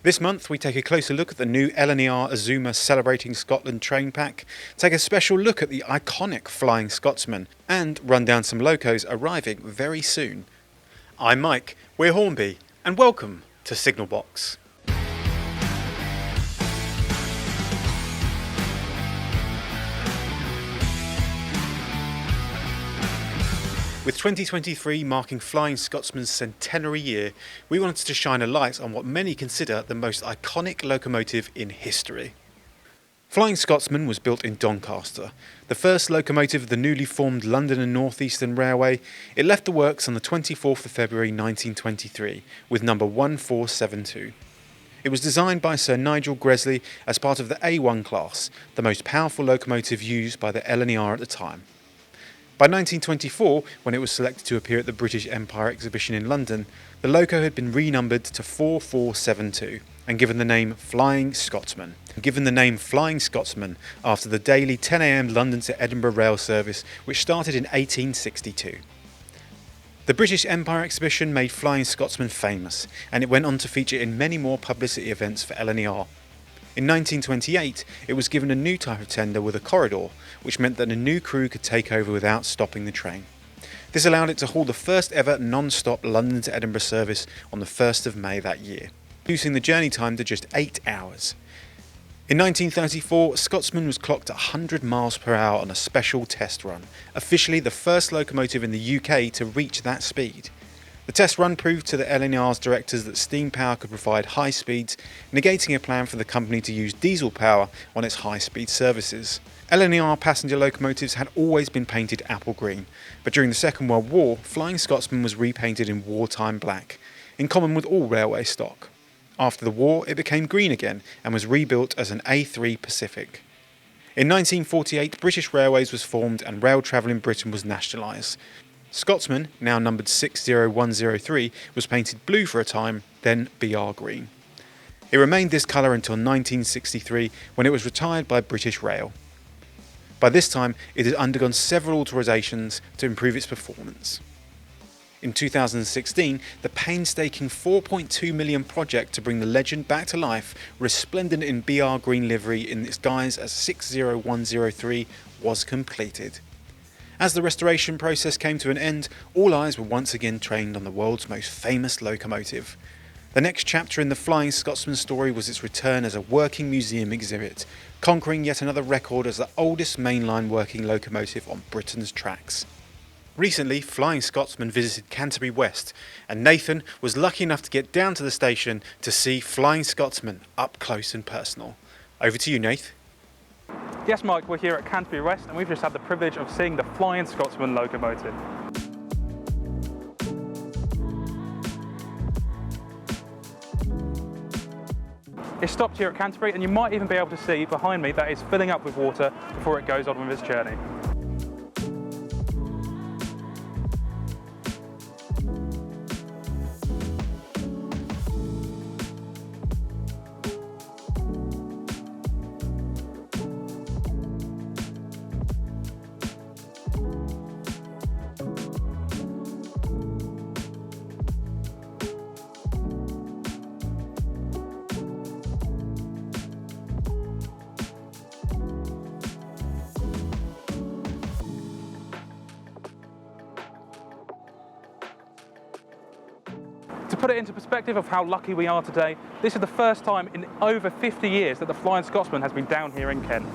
This month we take a closer look at the new LNER Azuma Celebrating Scotland train pack, take a special look at the iconic Flying Scotsman, and run down some locos arriving very soon. I'm Mike, we're Hornby, and welcome to Signal Box. With 2023 marking Flying Scotsman's centenary year, we wanted to shine a light on what many consider the most iconic locomotive in history. Flying Scotsman was built in Doncaster, the first locomotive of the newly formed London and North Eastern Railway. It left the works on the 24th of February 1923 with number 1472. It was designed by Sir Nigel Gresley as part of the A1 class, the most powerful locomotive used by the LNER at the time. By 1924, when it was selected to appear at the British Empire exhibition in London, the loco had been renumbered to 4472 and given the name Flying Scotsman. After the daily 10 a.m. London to Edinburgh rail service, which started in 1862. The British Empire exhibition made Flying Scotsman famous, and it went on to feature in many more publicity events for LNER. In 1928, it was given a new type of tender with a corridor, which meant that a new crew could take over without stopping the train. This allowed it to haul the first ever non-stop London to Edinburgh service on the 1st of May that year, reducing the journey time to just 8 hours. In 1934, Scotsman was clocked at 100 miles per hour on a special test run, officially the first locomotive in the UK to reach that speed. The test run proved to the LNER's directors that steam power could provide high speeds, negating a plan for the company to use diesel power on its high-speed services. LNER passenger locomotives had always been painted apple green, but during the Second World War, Flying Scotsman was repainted in wartime black, in common with all railway stock. After the war, it became green again and was rebuilt as an A3 Pacific. In 1948, British Railways was formed and rail travel in Britain was nationalised. Scotsman, now numbered 60103, was painted blue for a time, then BR green. It remained this colour until 1963, when it was retired by British Rail. By this time, it had undergone several alterations to improve its performance. In 2016, the painstaking £4.2 million project to bring the legend back to life, resplendent in BR green livery in its guise as 60103, was completed. As the restoration process came to an end, all eyes were once again trained on the world's most famous locomotive. The next chapter in the Flying Scotsman story was its return as a working museum exhibit, conquering yet another record as the oldest mainline working locomotive on Britain's tracks. Recently, Flying Scotsman visited Canterbury West, and Nathan was lucky enough to get down to the station to see Flying Scotsman up close and personal. Over to you, Nath. Yes, Mike, we're here at Canterbury West and we've just had the privilege of seeing the Flying Scotsman locomotive. It's stopped here at Canterbury and you might even be able to see behind me that it's filling up with water before it goes on with its journey. To put it into perspective of how lucky we are today, this is the first time in over 50 years that the Flying Scotsman has been down here in Kent.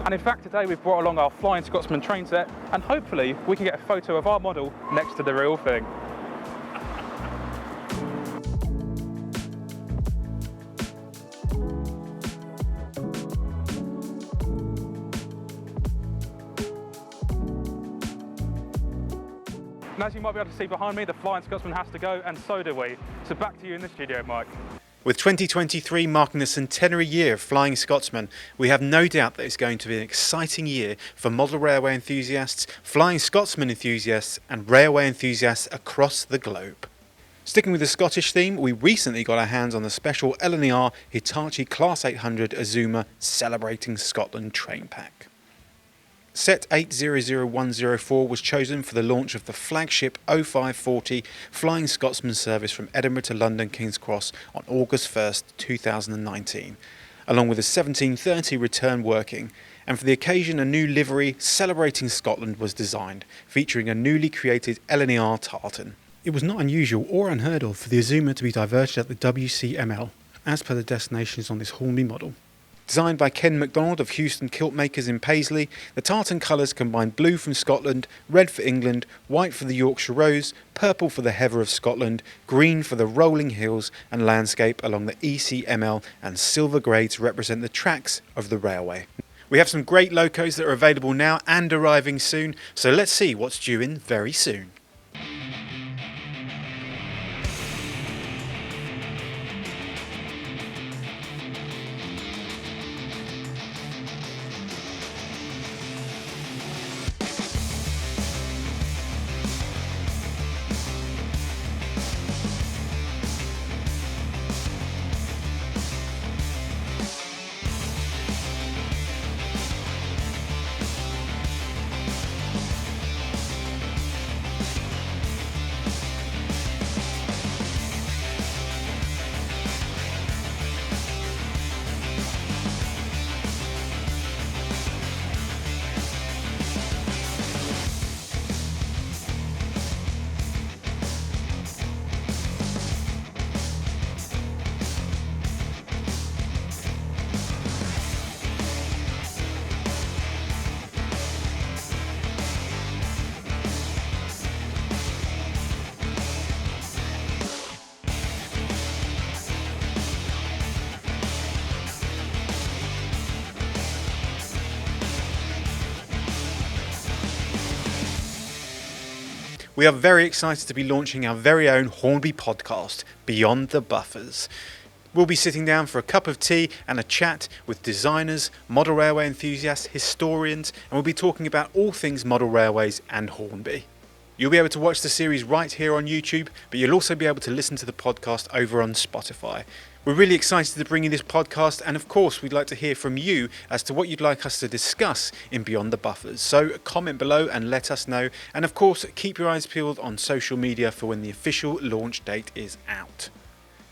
And in fact today we've brought along our Flying Scotsman train set, and hopefully we can get a photo of our model next to the real thing. And as you might be able to see behind me, the Flying Scotsman has to go, and so do we. So back to you in the studio, Mike. With 2023 marking the centenary year of Flying Scotsman, we have no doubt that it's going to be an exciting year for model railway enthusiasts, Flying Scotsman enthusiasts and railway enthusiasts across the globe. Sticking with the Scottish theme, we recently got our hands on the special LNER Hitachi Class 800 Azuma Celebrating Scotland train pack. Set 800104 was chosen for the launch of the flagship 0540 Flying Scotsman service from Edinburgh to London King's Cross on August 1st, 2019, along with a 1730 return working, and for the occasion a new livery, Celebrating Scotland, was designed, featuring a newly created LNER tartan. It was not unusual or unheard of for the Azuma to be diverged at the WCML, as per the destinations on this Hornby model. Designed by Ken MacDonald of Houston Kilt Makers in Paisley, the tartan colours combine blue from Scotland, red for England, white for the Yorkshire Rose, purple for the Heather of Scotland, green for the rolling hills and landscape along the ECML, and silver grey to represent the tracks of the railway. We have some great locos that are available now and arriving soon, so let's see what's due in very soon. We are very excited to be launching our very own Hornby podcast, Beyond the Buffers. We'll be sitting down for a cup of tea and a chat with designers, model railway enthusiasts, historians, and we'll be talking about all things model railways and Hornby. You'll be able to watch the series right here on YouTube, but you'll also be able to listen to the podcast over on Spotify. We're really excited to bring you this podcast, and of course we'd like to hear from you as to what you'd like us to discuss in Beyond the Buffers. So comment below and let us know, and of course keep your eyes peeled on social media for when the official launch date is out.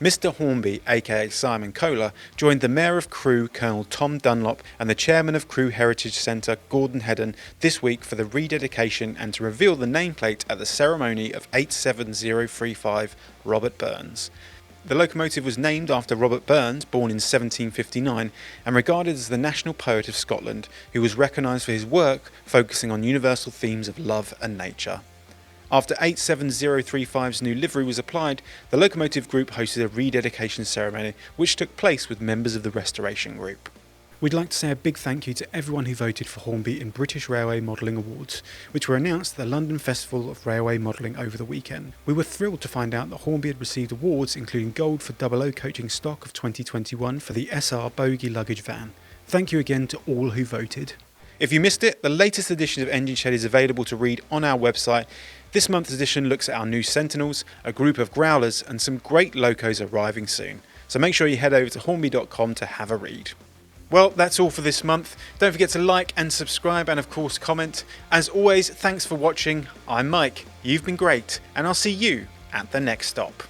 Mr. Hornby, aka Simon Kohler, joined the Mayor of Crewe, Colonel Tom Dunlop, and the Chairman of Crewe Heritage Centre, Gordon Hedden, this week for the rededication and to reveal the nameplate at the ceremony of 87035 Robert Burns. The locomotive was named after Robert Burns, born in 1759, and regarded as the national poet of Scotland, who was recognised for his work focusing on universal themes of love and nature. After 87035's new livery was applied, the locomotive group hosted a rededication ceremony which took place with members of the restoration group. We'd like to say a big thank you to everyone who voted for Hornby in British Railway Modelling Awards, which were announced at the London Festival of Railway Modelling over the weekend. We were thrilled to find out that Hornby had received awards including Gold for 00 Coaching Stock of 2021 for the SR Bogie luggage van. Thank you again to all who voted. If you missed it, the latest edition of Engine Shed is available to read on our website. This month's edition looks at our new Sentinels, a group of growlers and some great locos arriving soon. So make sure you head over to hornby.com to have a read. Well, that's all for this month. Don't forget to like and subscribe and of course comment. As always, thanks for watching. I'm Mike, you've been great, and I'll see you at the next stop.